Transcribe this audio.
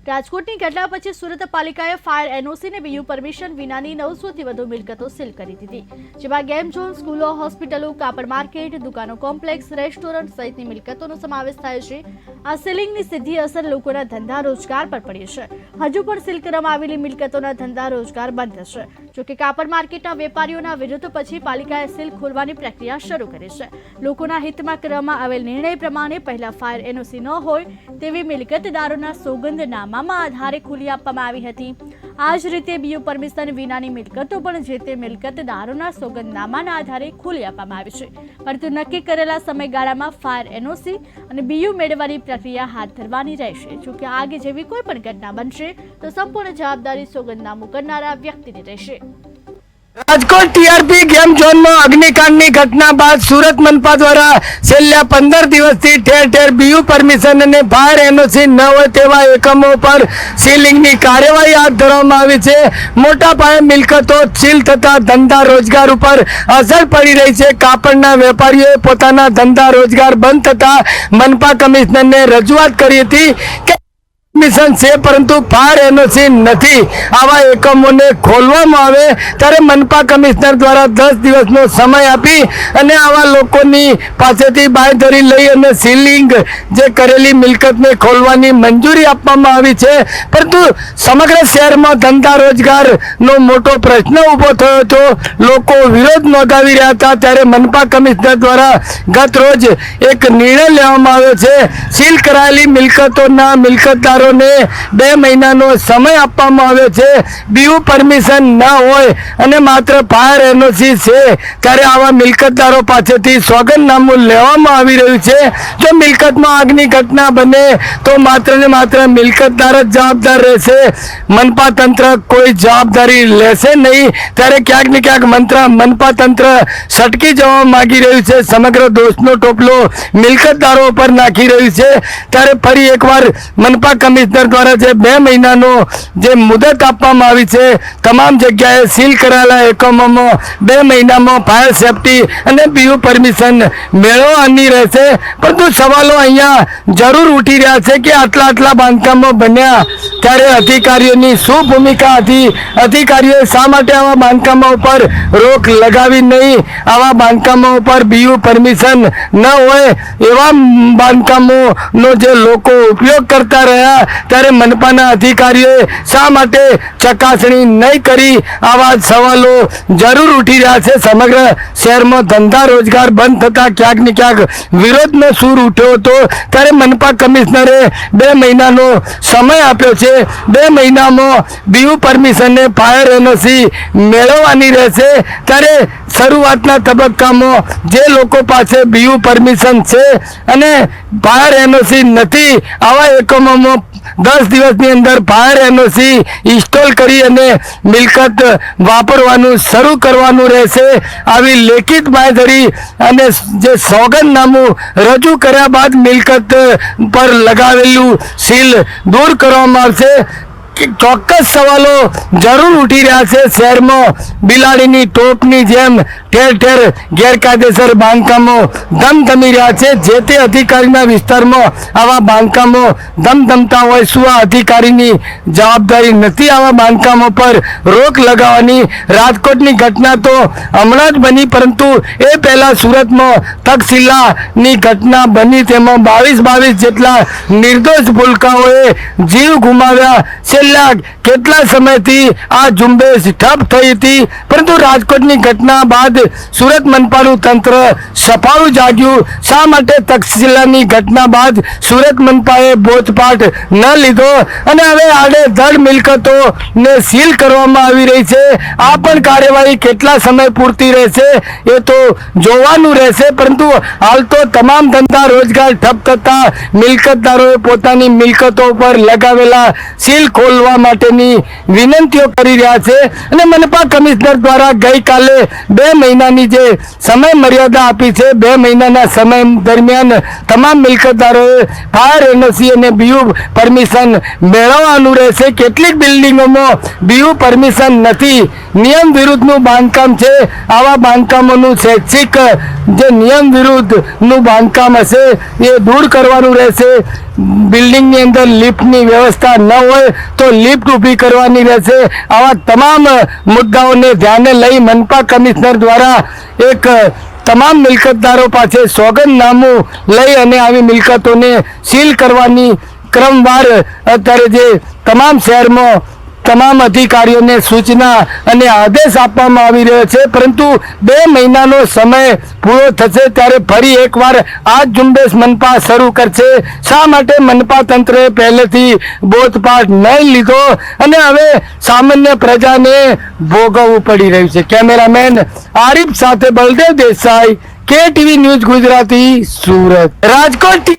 રાજકોટની ઘટના પછી સુરત પાલિકાએ ફાયર એનઓસી ને બીયુ પરમિશન વિનાની 900 થી વધુ મિલકતો સીલ કરી દીધી, જેમાં ગેમ ઝોન, સ્કૂલો, હોસ્પિટલો, કાપડ માર્કેટ, દુકાનો કોમ્પ્લેક્સ, રેસ્ટોરન્ટ સહિતની મિલકતોનો સમાવેશ થાય છે। આ સીલિંગની સીધી અસર લોકોના ધંધા રોજગાર પર પડી છે। હજુ પણ સીલ કરવામાં આવેલી મિલકતોના ધંધા રોજગાર બંધ છે। જોકે કાપડ માર્કેટના વેપારીઓના વિરોધ પછી પાલિકાએ સીલ ખોલવાની પ્રક્રિયા શરૂ કરી છે। લોકોના હિતમાં કરવામાં આવેલ નિર્ણય પ્રમાણે પહેલા ફાયર એનઓસી ન હોય તેવી મિલકતદારોના સોગંદનામામાં આધારે ખુલ્લી આપવામાં આવી હતી। આ જ રીતે બીયુ પરમિશન વિનાની મિલકતો પણ જે તે મિલકતદારોના સોગંદનામાના આધારે ખુલ્લી આપવામાં આવી છે, પરંતુ નક્કી કરેલા સમયગાળામાં ફાયર એનઓસી અને બીયુ મેળવવાની પ્રક્રિયા હાથ ધરવાની રહેશે। જોકે આગે જેવી કોઈ પણ ઘટના બનશે તો સંપૂર્ણ જવાબદારી સોગંદનામું કરનારા વ્યક્તિની રહેશે। રાજકોટ टीआरपी गेम झोन में अग्निकांड की घटना बाद सूरत मनपा द्वारा छेल्ला 15 दिवस थी ठेर ठेर बीयू परमिशन ने फायर एनओसी न हो तेवा एकमों पर सीलिंग की कार्यवाही हाथ धरवामां आवी छे। मोटा पाये मिलकतो सील थता धंधा रोजगार पर असर पड़ी रही है। कापड़ना वेपारीओए पोताना धंधा रोजगार बंद थता मनपा कमिश्नर ने रजूआत करी थी कि मिशन से परंतु फायर एनओसी नहीं, आवा एकमों ने खोलवामां आवे त्यारे मनपा कमिश्नर द्वारा 10 दिवसनो समय आपी अने आवा लोकोनी पासेथी बांयधरी लई अने सीलिंग जे करेली मिलकत ने खोलवानी मंजूरी आपवामां आवी छे। परंतु समग्र शहर में धंधा रोजगार नो मोटो प्रश्न उभो थयो हतो। लोको विरोध नोंधावी रह्या हता त्यारे मनपा कमिश्नर द्वारा गत रोज एक निर्णय लेवामां आव्यो छे। सील करायेली मिलकतोना मिलकतदार ने 2 महीनानो समय आपवामां आव्यो छे। बीयू परमिशन न होय अने मात्र फायर एनओसी छे त्यारे आवा मिलकतदारो पासेथी सोगंदनामું लेवामां आवी रह्युं छे। जो मिलकतमां आगनी घटना बने तो मात्र ने मात्र मिलकतदार ज जवाबदार रहेशे, मनपा तंत्र कोई जवाबदारी लेशे नहीं। त्यारे क्यांक ने क्यांक मनपा तंत्र सटकी जवा मांगी रह्युं छे, समग्र दोषनो टोपलो मिलकतदारो पर नाखी रह्युं छे। त्यारे फरी एकवार मनपा कमिश्नर द्वारा जे 2 महीनानो जे मुदत आपवामां आवी छे, तमाम जग्याए सील कराયેલા એકમોમાં 2 મહિનામાં फायर सेफ्टी અને बीयू परमिशन મેળવવાની રહેશે। પરંતુ સવાલો અહીંયા જરૂર ઉઠી રહ્યા છે કે આટલા બાંધકામો બન્યા ત્યારે અધિકારીઓની શું ભૂમિકા હતી? અધિકારીઓએ શા માટે આવા બાંધકામો ઉપર રોક લગાવી નહીં? આવા બાંધકામો ઉપર बीयू परमिशन ન હોય એવા બાંધકામોનો જે લોકો ઉપયોગ કરતા રહ્યા ત્યારે मनपाना अधिकारीओए शा माटे चकासणी नहीं करी? आवा सवालों जरूर उठी रह्या छे। समग्र शहर में धंधा रोजगार बंद थता क्यांक ने क्यांक विरोध में सूर उठ्यो हतो त्यारे मनपा कमिश्नरे 2 महीनानो समय आप्यो छे। 2 महीनामां बीयू परमिशन ने फायर एनओसी मेळववानी रहेशे। त्यारे शरूआतना तबक्कामां जे लोको पासे बीयू परमिशन छे अने फायर एनओसी नथी, आवा एकमोमां 10 दिवसनी अंदर फायर एनओसी इंस्टॉल करी अने मिलकत वापरवानुं शरू करवानुं रहेशे। आवी लेखित बांयधरी अने जे सोगंदनामुं रजू कर्या बाद मिलकत पर लगावेलुं सील दूर करवामां आवशे। ચોક્કસ સવાલો જરૂર ઉઠી રહ્યા છે। શહેરમાં બિલાડીની ટોપની જેમ ઠેર ઠેર ગેરકાયદેસર બાંધકામો ધમધમી રહ્યા છે। જે તે અધિકારીના વિસ્તારમાં આવા બાંધકામો ધમધમતા હોય, શું આ અધિકારીની જવાબદારી નથી આવા બાંધકામો પર રોક લગાવવાની? રાજકોટની ઘટના તો હમણાં જ બની, પરંતુ એ પહેલા સુરતમાં તક્ષશિલાની ઘટના બની, તેમાં 22 જેટલા નિર્દોષ ભૂલકાઓએ જીવ ગુમાવ્યા। છેલ્લા કેટલા સમયથી આ ઝુંબેશ ઠપ થઈ હતી, પરંતુ રાજકોટની ઘટના બાદ સુરત મનપાનું તંત્ર સફાળું જાગ્યું। શા માટે તક્ષશિલાની ઘટના બાદ સુરત મનપાએ બોધપાઠ ન લીધો અને હવે આડેધડ મિલકતોને સીલ કરવામાં આવી રહી છે? આ પણ કાર્યવાહી કેટલા સમય પૂરતી રહેશે એ તો જોવાનું રહેશે। પરંતુ હાલ તો તમામ ધંધા રોજગાર ઠપ થતા મિલકતદારોએ પોતાની મિલકતો પર લગાવેલા સીલ ખોલવા ખોલવા માટેની વિનંતીઓ કરી રહ્યા છે અને મનપા કમિશનર દ્વારા ગઈકાલે 2 મહિનાની જે સમય મર્યાદા આપી છે 2 મહિનાના સમય દરમિયાન તમામ મિલકતદારોએ ફાયર એનઓસી અને બીયુ પરમિશન મેળવવાનું રહેશે. કેટલીક બિલ્ડિંગોમાં બીયુ પરમિશન નથી, નિયમ વિરુદ્ધનું બાંધકામ છે. આવા બાંધકામોનું શૈક્ષિક જે નિયમ વિરુદ્ધનું બાંધકામ હશે એ દૂર કરવાનું રહેશે. બિલ્ડિંગની અંદર લિફ્ટની વ્યવસ્થા ન હોય તો લિફ્ટ ઊભી કરવાની રહેશે. આવા તમામ મુદ્દાઓને ધ્યાને લઈ મનપા કમિશનર દ્વારા એક તમામ મિલકતદારો પાસે સોગંદનામું લઈ અને આવી મિલકતોને સીલ કરવાની ક્રમવાર અત્યારે જે તમામ શહેરમાં તમામ અધિકારીઓને સૂચના અને આદેશ આપવામાં આવી રહ્યો છે. પરંતુ 2 મહિનાનો સમય પૂરો થશે ત્યારે ફરી એકવાર આ ઝુંબેશ મનપા શરૂ કરશે. શા માટે મનપા તંત્રએ પહેલેથી બોધપાઠ નહીં લીધો અને હવે સામાન્ય પ્રજાને ભોગવવું પડી રહ્યું છે? કેમેરામેન આરિફ સાથે બલદેવ દેસાઈ, KTV ન્યૂઝ ગુજરાતી, સુરત. રાજકોટ.